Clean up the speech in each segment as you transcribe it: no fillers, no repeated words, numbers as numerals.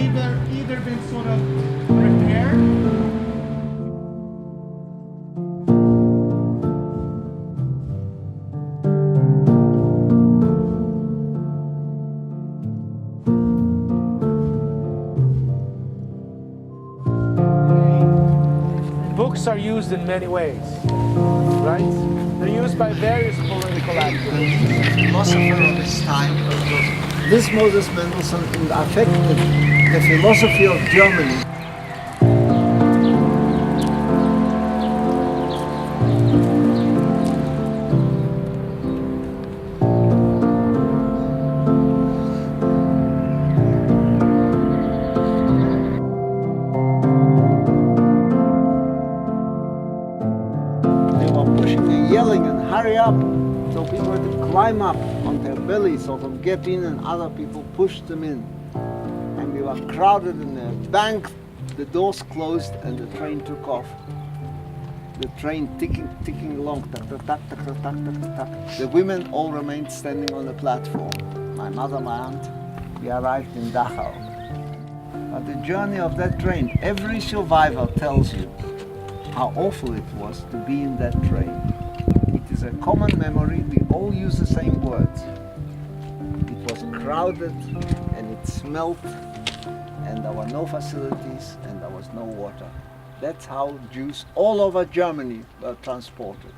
either been sort of repaired. Books are used in many ways, right? They're used by various political activists. The philosopher of his time. This Moses Mendelssohn affected the philosophy of Germany. Yelling and hurry up, so people had to climb up on their bellies, sort of get in, and other people pushed them in. And we were crowded in the bank, the doors closed, and the train took off. The train ticking along, tuck, tuck, tuck, tuck, tuck, tuck, tuck, tuck. The women all remained standing on the platform. My mother, my aunt, we arrived in Dachau. But the journey of that train, every survivor tells you how awful it was to be in that train. It is a common memory, we all use the same words. It was crowded and it smelled and there were no facilities and there was no water. That's how Jews all over Germany were transported.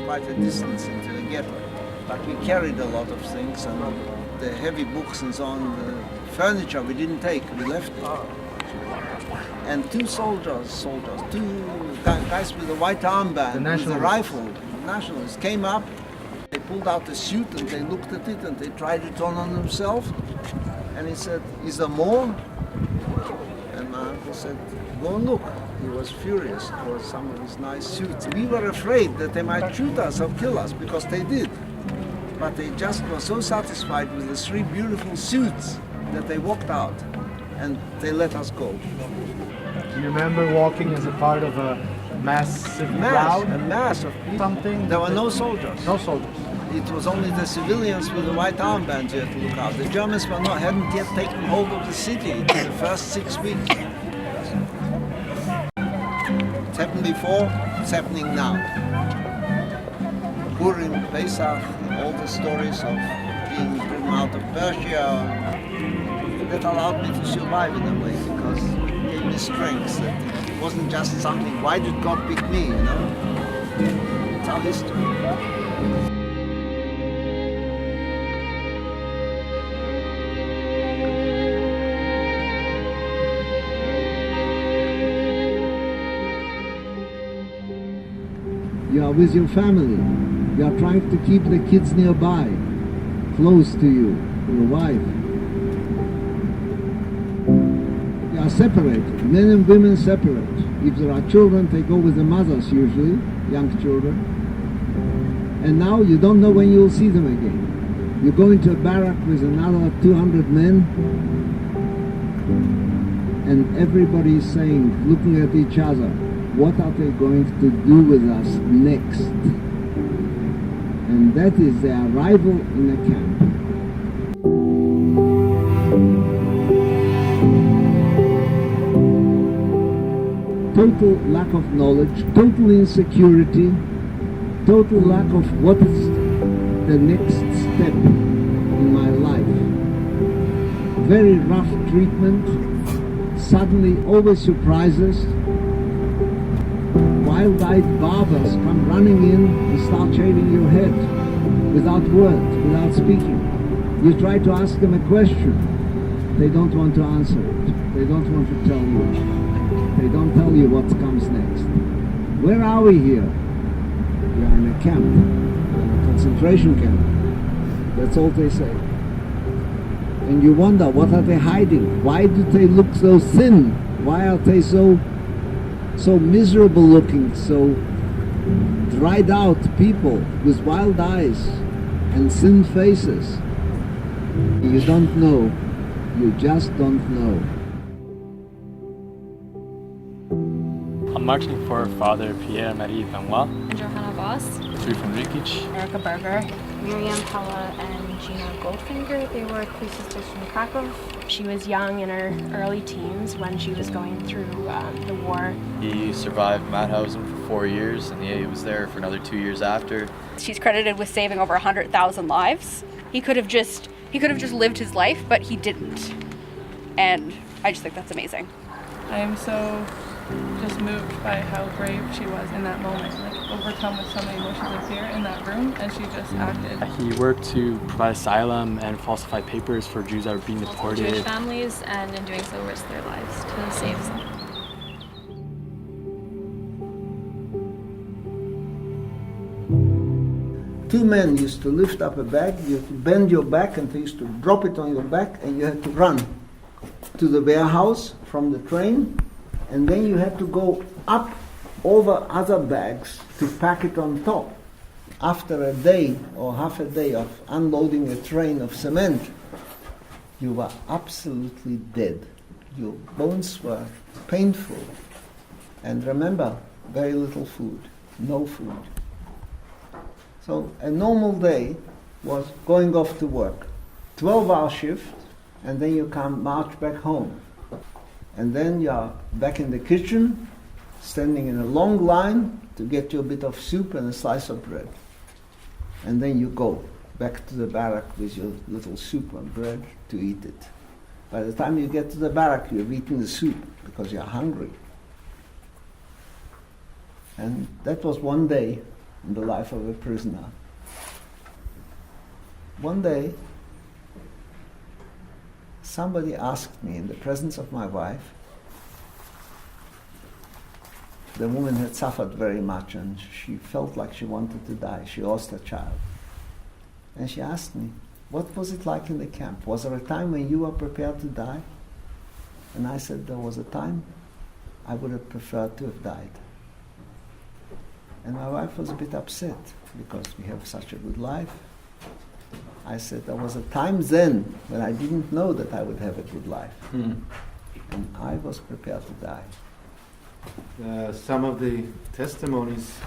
Quite a distance into the ghetto, but we carried a lot of things, and the heavy books and so on, the furniture we didn't take, we left it. And two guys with a white armband, with a rifle, nationalists, came up, they pulled out a suit and they looked at it and they tried it on themselves, and he said, "Is there more?" And my uncle said, "Go and look." He was furious for some of his nice suits. We were afraid that they might shoot us or kill us, because they did. But they just were so satisfied with the three beautiful suits that they walked out and they let us go. Do you remember walking as a part of a massive crowd? A mass of people. Something? There were no soldiers. No soldiers. It was only the civilians with the white armbands you had to look out. The Germans hadn't yet taken hold of the city in the first 6 weeks. It's happened before, it's happening now. Purim, Pesach, all the stories of being driven out of Persia, that allowed me to survive in a way, because it gave me strength. That it wasn't just something, why did God pick me, you know? It's our history. You are with your family. You are trying to keep the kids nearby, close to you, your wife. You are separated. Men and women separate. If there are children, they go with the mothers usually, young children. And now you don't know when you will see them again. You go into a barrack with another 200 men, and everybody is saying, looking at each other, what are they going to do with us next? And that is the arrival in a camp. Total lack of knowledge, total insecurity, total lack of what is the next step in my life. Very rough treatment, suddenly always surprises. Wild-eyed barbers come running in and start shaving your head without words, without speaking. You try to ask them a question. They don't want to answer it. They don't want to tell you. They don't tell you what comes next. Where are we here? We are in a camp, in a concentration camp. That's all they say. And you wonder, what are they hiding? Why do they look so thin? Why are they so miserable looking, so dried out people with wild eyes and thin faces? You don't know You just don't know. I'm marching for Father Pierre-Marie Benoit, And Johanna Voss, three from Rikic, Erica Berger, Miriam Pella and Gina Goldfinger. They were three sisters from Krakow. She was young in her early teens when she was going through the war. He survived Mauthausen for 4 years, and he was there for another 2 years after. She's credited with saving over 100,000 lives. He could have just lived his life, but he didn't. And I just think that's amazing. I am so just moved by how brave she was in that moment, like overcome with so many emotions of fear in that room, and she just acted. He worked to provide asylum and falsify papers for Jews that were being deported. Jewish families, and in doing so risked their lives to save them. Two men used to lift up a bag, you had to bend your back and they used to drop it on your back, and you had to run to the warehouse from the train, and then you had to go up over other bags to pack it on top. After a day or half a day of unloading a train of cement, you were absolutely dead. Your bones were painful. And remember, very little food, no food. So a normal day was going off to work, 12-hour shift, and then you come march back home. And then you're back in the kitchen, standing in a long line to get you a bit of soup and a slice of bread. And then you go back to the barrack with your little soup and bread to eat it. By the time you get to the barrack, you've eaten the soup because you're hungry. And that was one day in the life of a prisoner. One day, somebody asked me in the presence of my wife. The woman had suffered very much and she felt like she wanted to die. She lost her child. And she asked me, what was it like in the camp? Was there a time when you were prepared to die? And I said, there was a time I would have preferred to have died. And my wife was a bit upset because we have such a good life. I said, there was a time then when I didn't know that I would have a good life. And I was prepared to die. Some of the testimonies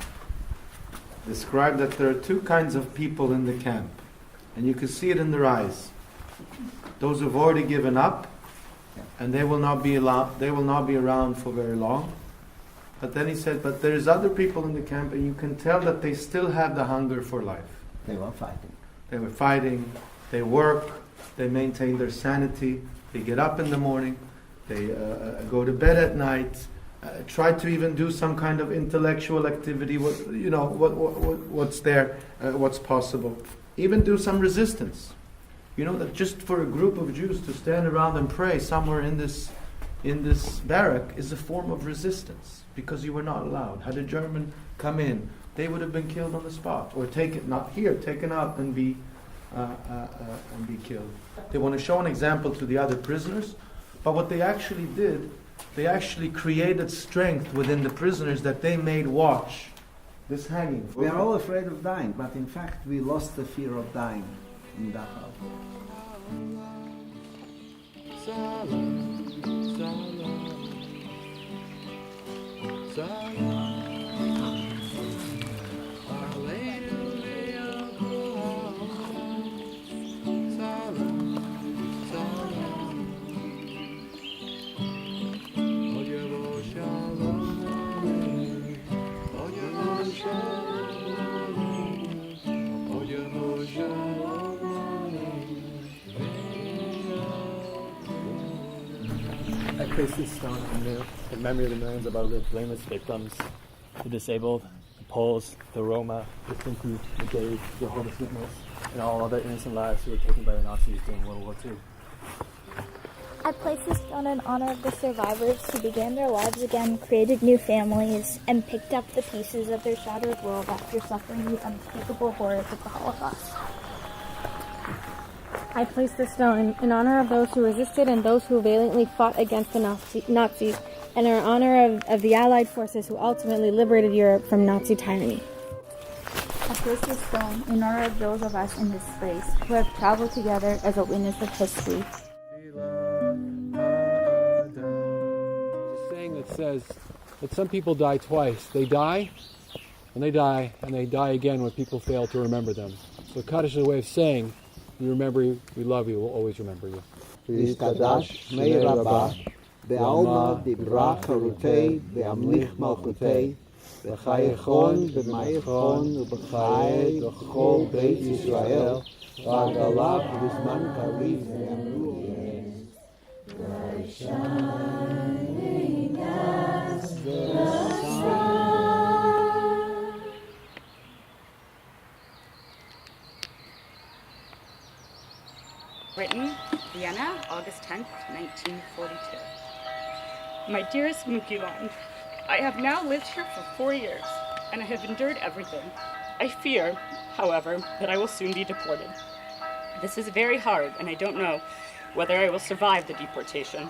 describe that there are two kinds of people in the camp, and you can see it in their eyes. Those who've already given up, and they will not be around for very long. But then he said, but there's other people in the camp, and you can tell that they still have the hunger for life. They were fighting. They were fighting, they work, they maintain their sanity, they get up in the morning, they go to bed at night, try to even do some kind of intellectual activity, what's there, what's possible. Even do some resistance. You know, that just for a group of Jews to stand around and pray somewhere in this barrack is a form of resistance, because you were not allowed. Had a German come in, they would have been killed on the spot, or taken out and be killed. They want to show an example to the other prisoners, but what they actually did, they actually created strength within the prisoners that they made watch this hanging. We are all afraid of dying, but in fact we lost the fear of dying in Dachau. I place this stone in memory of the millions of other blameless victims, the disabled, the Poles, the Roma, the Sinti, the gays, the Jehovah's Witnesses, and all other innocent lives who were taken by the Nazis during World War II. I place this stone in honor of the survivors who began their lives again, created new families, and picked up the pieces of their shattered world after suffering the unspeakable horrors of the Holocaust. I place this stone in honor of those who resisted and those who valiantly fought against the Nazis, and in honor of the Allied forces who ultimately liberated Europe from Nazi tyranny. I place this stone in honor of those of us in this space who have traveled together as a witness of history. says that some people die twice. They die, and they die, and they die again when people fail to remember them. So Kaddish is a way of saying, we remember you, we love you, we'll always remember you. ויתקדש שמי רבה, בעלמא דיברה חירותי, בהמליך מלכותי, בחייכון, במאיכון ובחיי בכל בית ישראל, ועגלה בזמן קריב ויאמרו shining as the sun. Written, Vienna, August 10th, 1942. My dearest Mukilan, I have now lived here for 4 years, and I have endured everything. I fear, however, that I will soon be deported. This is very hard, and I don't know whether I will survive the deportation.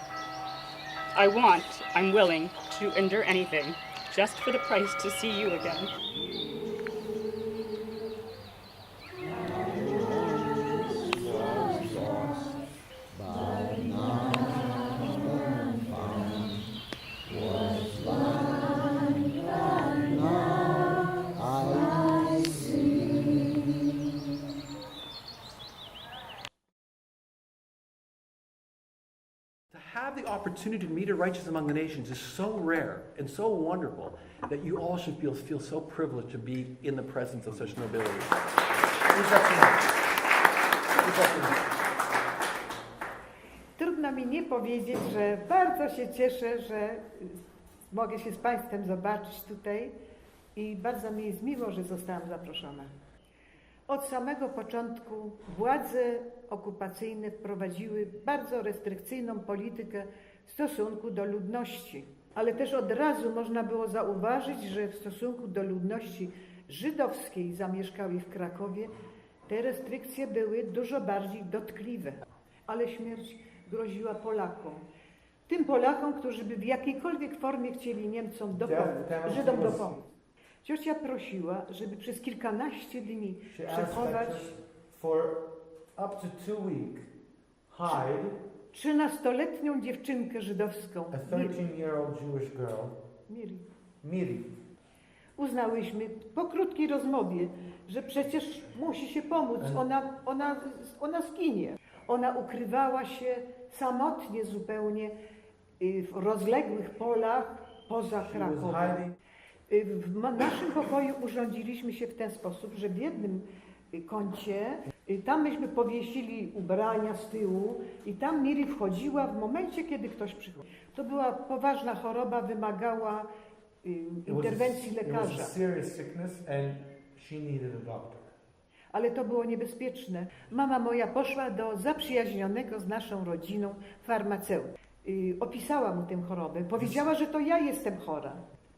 I'm willing to endure anything, just for the price to see you again. To have the opportunity to meet a righteous among the nations is so rare and so wonderful that you all should feel so privileged to be in the presence of such nobility. Trudno mi nie powiedzieć, że bardzo się cieszę, że mogę się z Państwem zobaczyć tutaj i bardzo mi jest miło, że zostałam zaproszona. Od samego początku władze okupacyjne wprowadziły bardzo restrykcyjną politykę w stosunku do ludności. Ale też od razu można było zauważyć, że w stosunku do ludności żydowskiej zamieszkałej w Krakowie te restrykcje były dużo bardziej dotkliwe. Ale śmierć groziła Polakom. Tym Polakom, którzy by w jakiejkolwiek formie chcieli Niemcom dopomóc, Żydom dopomóc. Ciocia prosiła, żeby przez kilkanaście dni przechować 13-letnią dziewczynkę żydowską, Miri. Uznałyśmy po krótkiej rozmowie, że przecież musi się pomóc, ona zginie. Ona ukrywała się samotnie zupełnie w rozległych polach poza Krakowem. W naszym pokoju urządziliśmy się w ten sposób, że w jednym kącie, tam myśmy powiesili ubrania z tyłu i tam Miri wchodziła w momencie, kiedy ktoś przychodził. To była poważna choroba, wymagała interwencji lekarza. Ale to było niebezpieczne. Mama moja poszła do zaprzyjaźnionego z naszą rodziną farmaceuty. Opisała mu tę chorobę. Powiedziała, że to ja jestem chora.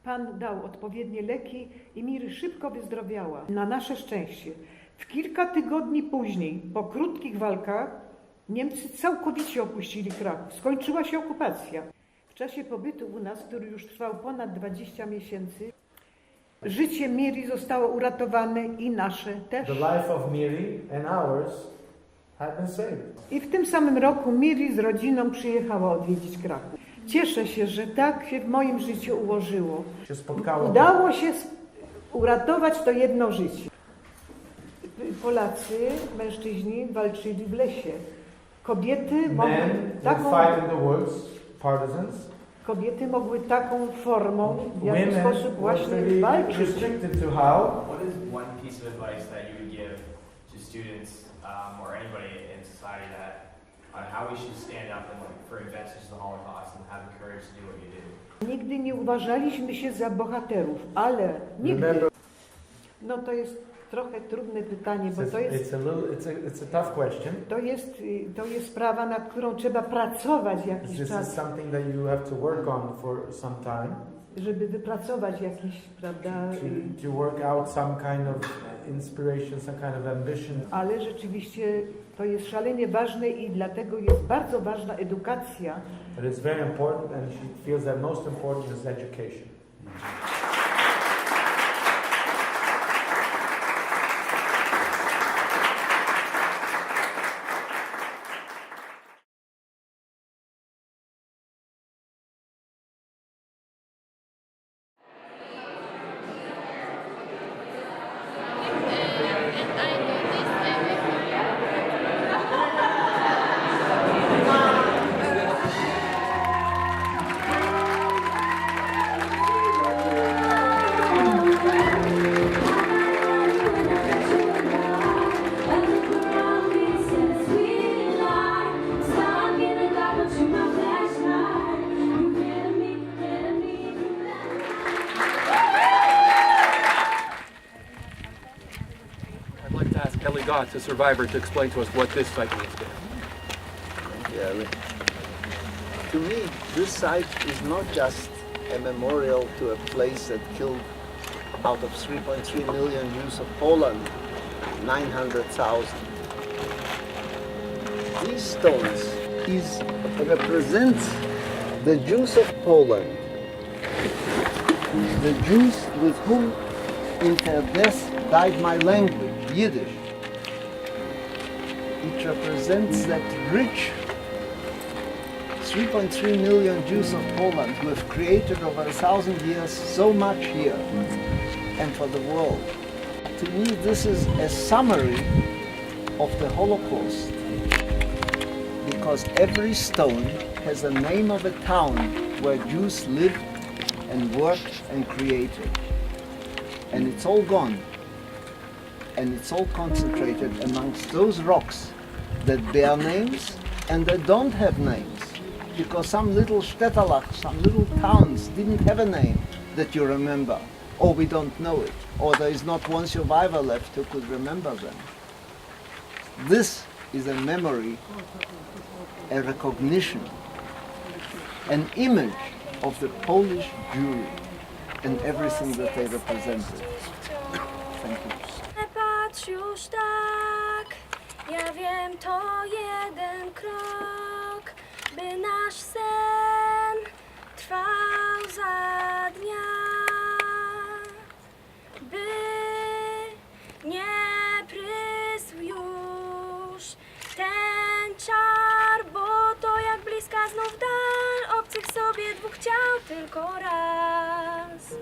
Pan dał odpowiednie leki i Miri szybko wyzdrowiała. Na nasze szczęście. W kilka tygodni później, po krótkich walkach, Niemcy całkowicie opuścili Kraków. Skończyła się okupacja. W czasie pobytu u nas, który już trwał ponad 20 miesięcy, życie Miri zostało uratowane i nasze też. The life of Miri and ours had been saved. I w tym samym roku Miri z rodziną przyjechała odwiedzić Kraków. Cieszę się, że tak się w moim życiu ułożyło. Udało się uratować to jedno życie. Polacy, mężczyźni walczyli w lesie. Kobiety kobiety mogły taką formą, w jaki sposób właśnie walczyć. What is one piece of advice that you would give to students or anybody in society that on how we should stand up and for events such as the Holocaust and have the courage to do what you did? Nigdy nie uważaliśmy się za bohaterów, ale nigdy. No to jest trochę trudne pytanie, bo to jest. It's a tough question. To jest sprawa, nad którą trzeba pracować jakiś czas. This is something that you have to work on for some time. Żeby wypracować jakiś, prawda? To work out some kind of inspiration, some kind of ambition. Ale rzeczywiście to jest szalenie ważne i dlatego jest bardzo ważna edukacja. It is very important, and she feels that most important is education. Gotz, a survivor, to explain to us what this site means to him. Yeah, to me, this site is not just a memorial to a place that killed out of 3.3 million Jews of Poland, 900,000. These stones represent the Jews of Poland, the Jews with whom in their death died my language, Yiddish. It represents that rich 3.3 million Jews of Poland who have created over 1,000 years so much here and for the world. To me, this is a summary of the Holocaust, because every stone has the name of a town where Jews lived and worked and created. And it's all gone. And it's all concentrated amongst those rocks that bear names and that don't have names. Because some little Städtelach, some little towns didn't have a name that you remember, or we don't know it, or there is not one survivor left who could remember them. This is a memory, a recognition, an image of the Polish Jewry and everything that they represented. Thank you. Patrz już tak, ja wiem, to jeden krok, by nasz sen trwał za dnia, by nie prysł już ten czar, bo to jak bliska znów dal obcych sobie dwóch ciał tylko raz.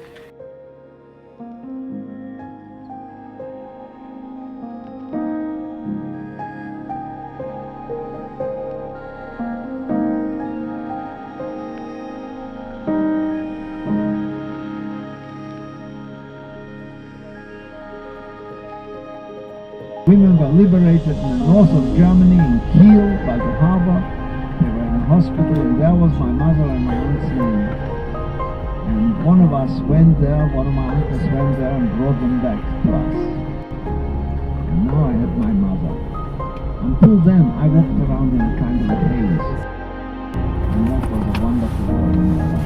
Women were liberated in the north of Germany, in Kiel, by the harbor. They were in a hospital, and there was my mother and my aunt's name. And one of us went there, one of my uncles went there and brought them back to us. And now I had my mother. Until then, I walked around in a kind of a haze. And that was a wonderful day in my life.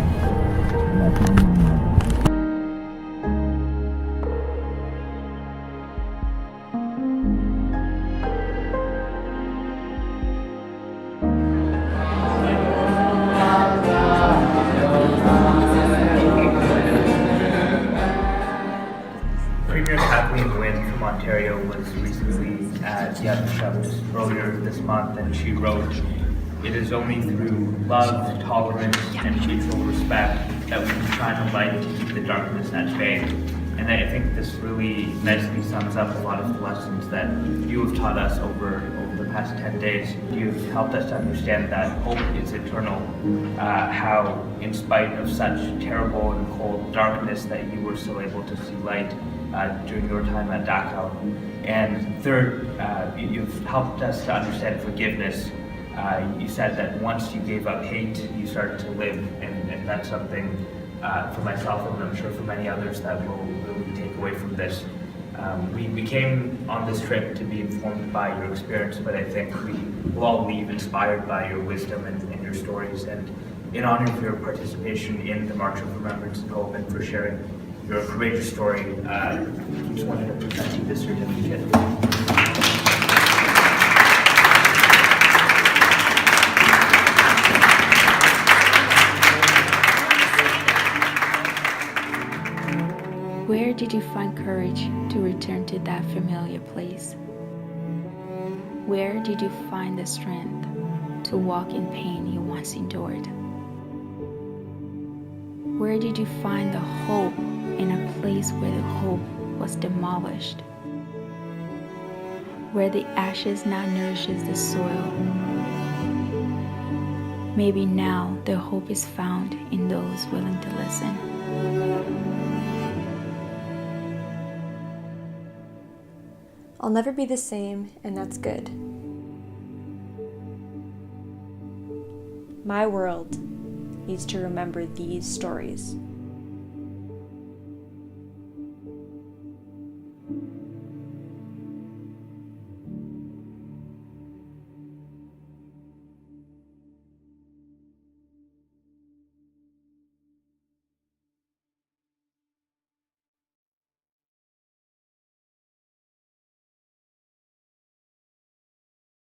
That was my mother. Ontario was recently at Yad just earlier this month, and she wrote, "It is only through love, tolerance, and mutual respect that we can shine a light to keep the darkness at bay." And I think this really nicely sums up a lot of the lessons that you have taught us over the past 10 days. You've helped us to understand that hope is eternal, how in spite of such terrible and cold darkness that you were still able to see light during your time at Dachau. And third, you've helped us to understand forgiveness. You said that once you gave up hate, you started to live, and that's something for myself, and I'm sure for many others, that will really take away from this. We came on this trip to be informed by your experience, but I think we will all leave inspired by your wisdom and your stories. And in honor of your participation in the March of Remembrance and Hope, and for sharing your courageous story, I just wanted to present you this certificate. Where did you find courage to return to that familiar place? Where did you find the strength to walk in pain you once endured? Where did you find the hope in a place where the hope was demolished? Where the ashes now nourishes the soil? Maybe now the hope is found in those willing to listen. I'll never be the same, and that's good. My world needs to remember these stories.